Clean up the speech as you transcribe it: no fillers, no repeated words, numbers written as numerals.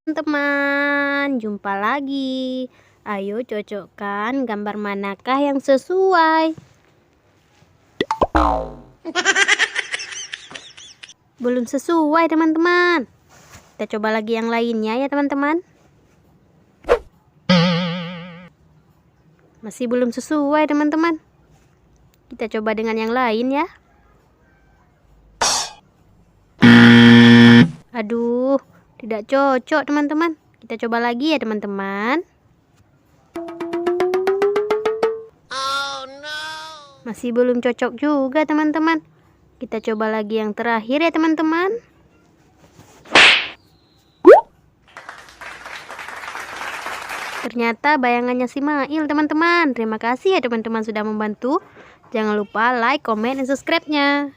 Teman, jumpa lagi. Ayo cocokkan gambar manakah yang sesuai. Belum sesuai teman-teman. Kita coba lagi yang lainnya ya teman-teman. Masih belum sesuai teman-teman. Kita coba dengan yang lain ya. Aduh, tidak cocok teman-teman. Kita coba lagi ya teman-teman. Oh no. Masih belum cocok juga teman-teman. Kita coba lagi yang terakhir ya teman-teman. Ternyata bayangannya si Mail teman-teman. Terima kasih ya teman-teman sudah membantu. Jangan lupa like, comment, dan subscribe-nya.